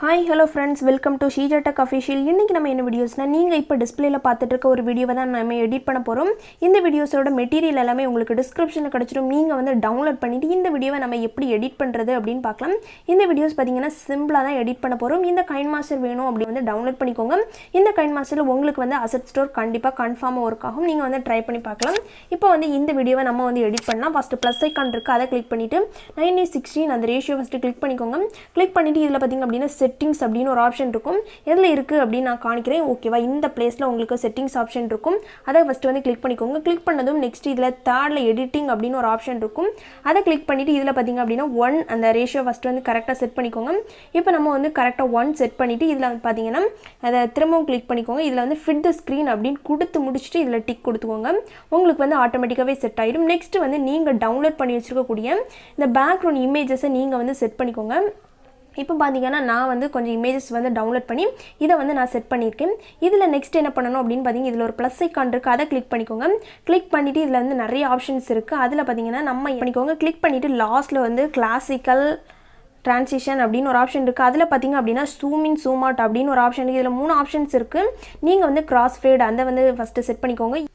Hi, hello friends, welcome to Sheeja Tech Official. இன்னைக்கு நம்ம என்ன வீடியோஸ்னா நீங்க இப்ப டிஸ்ப்ளேல பார்த்துட்டு இருக்க ஒரு வீடியோவை தான் நாம எடிட் பண்ண போறோம். இந்த வீடியோஸோட மெட்டீரியல் எல்லாமே உங்களுக்கு டிஸ்கிரிப்ஷன்ல கிடைச்சிரும். நீங்க வந்து டவுன்லோட் பண்ணிட்டு இந்த வீடியோவை நம்ம எப்படி எடிட் பண்றது அப்படினு பார்க்கலாம். இந்த வீடியோஸ் பாத்தீங்கன்னா சிம்பிளா தான் எடிட் பண்ண போறோம். இந்த KineMaster வேணும் அப்படி வந்து டவுன்லோட் பண்ணிக்கோங்க. இந்த KineMasterல உங்களுக்கு வந்து அசெட் ஸ்டோர் கண்டிப்பா கன்ஃபார்மா வர்க் ஆகும். நீங்க வந்து ட்ரை பண்ணி பார்க்கலாம். இப்போ வந்து இந்த வீடியோவை நம்ம வந்து எடிட் பண்ணலாம். ஃபர்ஸ்ட் ப்ளஸ் ஐகான் இருக்கு அதை கிளிக் பண்ணிட்டு 9:16 அந்த ரேஷியோ ஃபர்ஸ்ட் கிளிக் பண்ணிக்கோங்க. கிளிக் பண்ணிட்டு இதுல பாத்தீங்க அப்படினா செட்டிங்ஸ் அப்படின ஒரு ஆப்ஷன் இருக்கும். எதுல இருக்கு அப்படி நான் காணிக்கிறேன். ஓகேவா, இந்த பிளேஸ்ல உங்களுக்கு செட்டிங்ஸ் ஆப்ஷன் இருக்கும். அதை ஃபர்ஸ்ட் வந்து கிளிக் பண்ணிக்கோங்க. கிளிக் பண்ணதும் நெக்ஸ்ட் இதுல தேர்ட்ல எடிட்டிங் அப்படின ஒரு ஆப்ஷன் இருக்கும். அதை கிளிக் பண்ணிட்டு இதுல பாத்தீங்க அப்படினா 1 அந்த ரேஷியோ ஃபர்ஸ்ட் வந்து கரெக்ட்டா செட் பண்ணிக்கோங்க. இப்போ நம்ம வந்து கரெக்ட்டா 1 செட் பண்ணிட்டு இதுல பாத்தீங்கன்னா அதை திரும்பவும் கிளிக் பண்ணிக்கோங்க. இதுல வந்து ஃபிட் தி ஸ்கிரீன் அப்படினு கொடுத்து முடிச்சிட்டு இதுல டிக் கொடுத்துக்கோங்க. உங்களுக்கு வந்து ஆட்டோமேட்டிக்காவே செட் ஆயிடும். நெக்ஸ்ட் வந்து நீங்க டவுன்லோட் பண்ணி வச்சிருக்க கூடிய இந்த பேக்ரவுண்ட் இமேஜஸை நீங்க வந்து செட் பண்ணிக்கோங்க. இப்போ பாத்தீங்கன்னா நான் வந்து கொஞ்சம் இமேजेस வந்து டவுன்லோட் பண்ணி இத வந்து நான் செட் பண்ணிருக்கேன். இதுல நெக்ஸ்ட் என்ன பண்ணனும் அப்படினு பாத்தீங்க இதுல ஒரு ப்ளஸ் ஐகான் இருக்கு அதை கிளிக் பண்ணிக்கோங்க. கிளிக் பண்ணிட்டு இதுல வந்து நிறைய ஆப்ஷன்ஸ் இருக்கு. அதுல பாத்தீங்கன்னா நம்ம பண்ணிக்கோங்க. கிளிக் பண்ணிட்டு லாஸ்ட்ல வந்து கிளாசிக்கல் transition அப்படின ஒரு ஆப்ஷன் இருக்கு. அதுல பாத்தீங்க அப்படினா zoom in zoom out அப்படின ஒரு ஆப்ஷன் இருக்கு. இதுல மூணு ஆப்ஷன்ஸ் இருக்கு. நீங்க வந்து cross fade அந்த வந்து ஃபர்ஸ்ட் செட் பண்ணிக்கோங்க.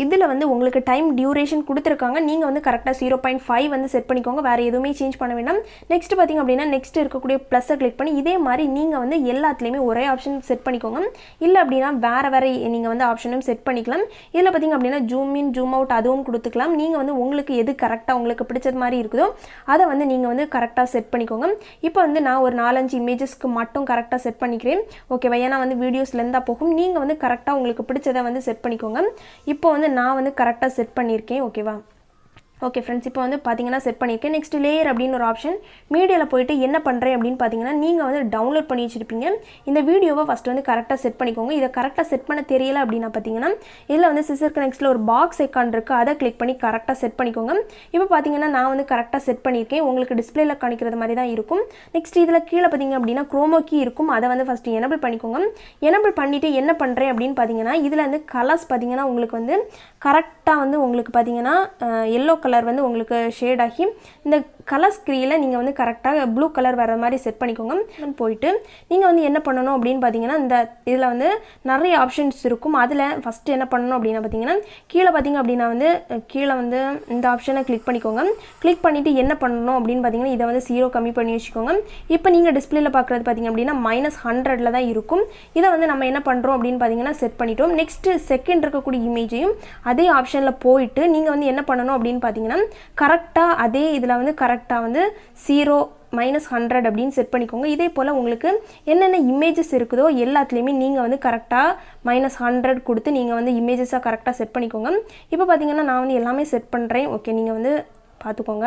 இதுல வந்து உங்களுக்கு டைம் டியூரேஷன் கொடுத்திருக்காங்க. நீங்க வந்து கரெக்ட்டா 0.5 வந்து செட் பண்ணிக்கோங்க. வேற எதுவுமே சேஞ்ச் பண்ண வேண்டாம். நெக்ஸ்ட் பாத்தீங்க அப்படினா நெக்ஸ்ட் இருக்கக்கூடிய பிளஸ் கிளிக் பண்ணி இதே மாதிரி நீங்க வந்து எல்லாத்துலயுமே ஒரே ஆப்ஷன் செட் பண்ணிக்கோங்க. இல்ல அப்படினா வேற நீங்க வந்து ஆப்ஷனும் செட் பண்ணிக்கலாம். இதுல பாத்தீங்க அப்படினா ஜூம் இன் ஜூம் அவுட் அதுவும் கொடுத்துக்கலாம். நீங்க வந்து உங்களுக்கு எது கரெக்ட்டா உங்களுக்கு பிடிச்சது மாதிரி இருக்குதோ அத வந்து நீங்க வந்து கரெக்ட்டா செட் பண்ணிக்கோங்க. இப்போ வந்து நான் ஒரு 4-5 இமேजेसக்கு மட்டும் கரெக்ட்டா செட் பண்ணிக்கிறேன். ஓகேவா, ஏனா வந்து வீடியோஸ் லெந்தா போகும். நீங்க வந்து கரெக்ட்டா உங்களுக்கு பிடிச்சதை வந்து செட் பண்ணிக்கோங்க. இப்போ வந்து நான் வந்து கரெக்ட்டா செட் பண்ணிருக்கேன். ஓகேவா, ஓகே फ्रेंड्स, இப்போ வந்து பாத்தீங்கன்னா செட் பண்ணிருக்கேன். நெக்ஸ்ட் லேயர் அப்படின ஒரு ஆப்ஷன் மீடியால போய்ட்டு என்ன பண்றேன் அப்படினு பாத்தீங்கன்னா நீங்க வந்து டவுன்லோட் பண்ணி வச்சிருப்பீங்க. இந்த வீடியோவை ஃபர்ஸ்ட் வந்து கரெக்ட்டா செட் பண்ணிக்கோங்க. இத கரெக்ட்டா செட் பண்ண தெரியல அப்படினா பாத்தீங்கன்னா இதுல வந்து சிசர் கனெக்ட்ஸ்ல ஒரு பாக்ஸ் ஐகான் இருக்கு. அதை கிளிக் பண்ணி கரெக்ட்டா செட் பண்ணிக்கோங்க. இப்போ பாத்தீங்கன்னா நான் வந்து கரெக்ட்டா செட் பண்ணிருக்கேன். உங்களுக்கு டிஸ்ப்ளேல காணிக்கிறது மாதிரி தான் இருக்கும். நெக்ஸ்ட் இதுல கீழ பாத்தீங்க அப்படினா குரோமா கீ இருக்கும். அதை வந்து ஃபர்ஸ்ட் எனேபிள் பண்ணிக்கோங்க. எனேபிள் பண்ணிட்டு என்ன பண்றேன் அப்படினு பாத்தீங்கன்னா இதுல வந்து கலர்ஸ் பாத்தீங்கன்னா உங்களுக்கு வந்து கரெக்ட்டா வந்து உங்களுக்கு பாத்தீங்கன்னா yellow கலர் வந்து உங்களுக்கு ஷேட் ஆகி இந்த கலர் ஸ்கிரீன்ல நீங்க வந்து கரெக்ட்டா ப்ளூ கலர் வர மாதிரி செட் பண்ணிக்கோங்க. போய்ட்டு நீங்க வந்து என்ன பண்ணனும் அப்படினு பாத்தீங்கன்னா இந்த இதுல வந்து நிறைய ஆப்ஷன்ஸ் இருக்கும். அதுல ஃபர்ஸ்ட் என்ன பண்ணனும் அப்படினா பாத்தீங்கன்னா கீழ பாத்தீங்க அப்படினா வந்து கீழ வந்து இந்த ஆப்ஷனை கிளிக் பண்ணிக்கோங்க. கிளிக் பண்ணிட்டு என்ன பண்ணனும் அப்படினு பாத்தீங்கன்னா இத வந்து 0 கம்மி பண்ணி வச்சுக்கோங்க. இப்போ நீங்க டிஸ்ப்ளேல பார்க்கிறது பாத்தீங்க அப்படினா -100ல தான் இருக்கும். இத வந்து நம்ம என்ன பண்றோம் அப்படினு பாத்தீங்கன்னா செட் பண்ணிட்டோம். நெக்ஸ்ட் செகண்ட் இருக்க கூடிய இமேஜையும் அதே ஆப்ஷன்ல போய்ட்டு நீங்க வந்து என்ன பண்ணனும் அப்படினு பாத்தீங்கன்னா கரெக்ட்டா அதே இதுல வந்து கரெக்ட்டா வந்து 0 -100 அப்படினு செட் பண்ணிக்கோங்க. இதே போல உங்களுக்கு என்னென்ன இமேजेस இருக்குதோ எல்லாத்துலயுமே நீங்க வந்து கரெக்ட்டா -100 கொடுத்து நீங்க வந்து இமேजेसா கரெக்ட்டா செட் பண்ணிக்கோங்க. இப்போ பாத்தீங்கன்னா நான் வந்து எல்லாமே செட் பண்றேன். ஓகே, நீங்க வந்து பாத்துக்கோங்க.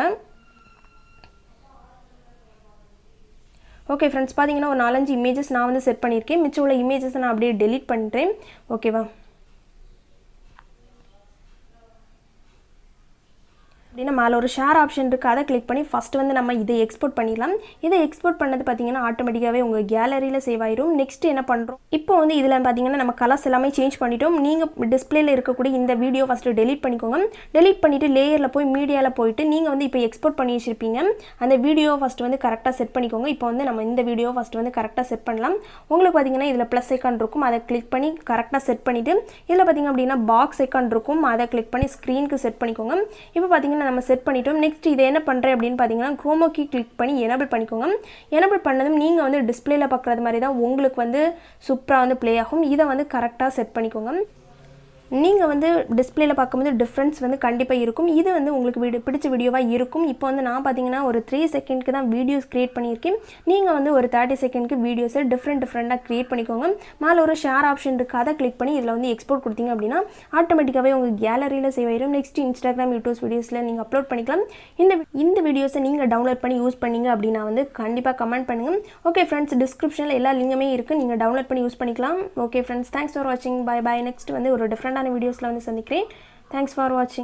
ஓகே फ्रेंड्स, பாத்தீங்கன்னா ஒரு 4-5 இமேजेस நான் வந்து செட் பண்ணிருக்கேன். மிச்சம் உள்ள இமேजेस நான் அப்படியே delete பண்றேன். ஓகேவா, அப்படினா மேல ஒரு ஷேர் ஆப்ஷன் இருக்கு. அதை கிளிக் பண்ணி ஃபர்ஸ்ட் வந்து நம்ம இதை எக்ஸ்போர்ட் பண்ணிடலாம். இதை எக்ஸ்போர்ட் பண்ணது பாத்தீங்கன்னா ஆட்டோமேட்டிக்காவே உங்க கேலரியில சேவ் ஆயிடும். நெக்ஸ்ட் என்ன பண்றோம், இப்போ வந்து இதுல பாத்தீங்கன்னா நம்ம கலர்ஸ் எல்லாமே சேஞ்ச் பண்ணிட்டோம். நீங்க டிஸ்ப்ளேல இருக்கக்கூடிய இந்த வீடியோ ஃபர்ஸ்ட் delete பண்ணிக்கோங்க. delete பண்ணிட்டு லேயர்ல போய் மீடியால போய்ட்டு நீங்க வந்து இப்போ எக்ஸ்போர்ட் பண்ணி வச்சிருப்பீங்க அந்த வீடியோ ஃபர்ஸ்ட் வந்து கரெக்ட்டா செட் பண்ணிக்கோங்க. இப்போ வந்து நம்ம இந்த வீடியோ ஃபர்ஸ்ட் வந்து கரெக்ட்டா செட் பண்ணலாம். உங்களுக்கு பாத்தீங்கன்னா இதுல ப்ளஸ் ஐகான் இருக்கும். அதை கிளிக் பண்ணி கரெக்ட்டா செட் பண்ணிட்டு இதுல பாத்தீங்க அப்படினா பாக்ஸ் ஐகான் இருக்கும். அதை கிளிக் பண்ணி ஸ்கிரீனுக்கு செட் பண்ணிக்கோங்க. இப்போ பாத்தீங்கன்னா நம்ம செட் பண்ணிட்டோம். நெக்ஸ்ட் இத என்ன பண்றேன் அப்படினு பாத்தீங்கன்னா குரோமா கீ கிளிக் பண்ணி எனேபிள் பண்ணிக்கோங்க. எனேபிள் பண்ணதும் நீங்க வந்து டிஸ்ப்ளேல பார்க்கிறது மாதிரி தான் உங்களுக்கு வந்து சூப்பரா வந்து ப்ளே ஆகும். இத வந்து கரெக்ட்டா செட் பண்ணிக்கோங்க. நீங்க வந்து டிஸ்ப்ளேல பாக்கும்போது டிஃபரன்ஸ் வந்து கண்டிப்பா இருக்கும். இது வந்து உங்களுக்கு பிடிச்ச வீடியோவா இருக்கும். இப்போ வந்து நான் பாத்தீங்கன்னா ஒரு 3 செகண்ட்க்கு தான் வீடியோஸ் கிரியேட் பண்ணியிருக்கேன். நீங்க வந்து ஒரு 30 செகண்ட்க்கு வீடியோஸை டிஃபரண்டா கிரியேட் பண்ணிக்கோங்க. மேல ஒரு ஷேர் ஆப்ஷன் இருக்கு. அதை கிளிக் பண்ணி இதுல வந்து எக்ஸ்போர்ட் கொடுத்தீங்க அப்படினா ஆட்டோமேட்டிக்காவே உங்க கேலரியில சேவ் ஆயிடும். நெக்ஸ்ட் இன்ஸ்டாகிராம் யூடியூப் வீடியோஸ்ல நீங்க அப்லோட் பண்ணிக்கலாம். இந்த வீடியோஸை நீங்க டவுன்லோட் பண்ணி யூஸ் பண்ணீங்க அப்படினா வந்து கண்டிப்பா கமெண்ட் பண்ணுங்க. ஓகே फ्रेंड्स, டிஸ்கிரிப்ஷன்ல எல்லா லிங்க்குமே இருக்கு. நீங்க டவுன்லோட் பண்ணி யூஸ் பண்ணிக்கலாம். ஓகே फ्रेंड्स, தேங்க்ஸ் ஃபார் வாட்சிங். Bye bye. நெக்ஸ்ட் வந்து ஒரு டிஃபரண்டான வீடியோஸ்ல வந்து சந்திக்கிறேன். தேங்க்ஸ் ஃபார் வாட்சிங்.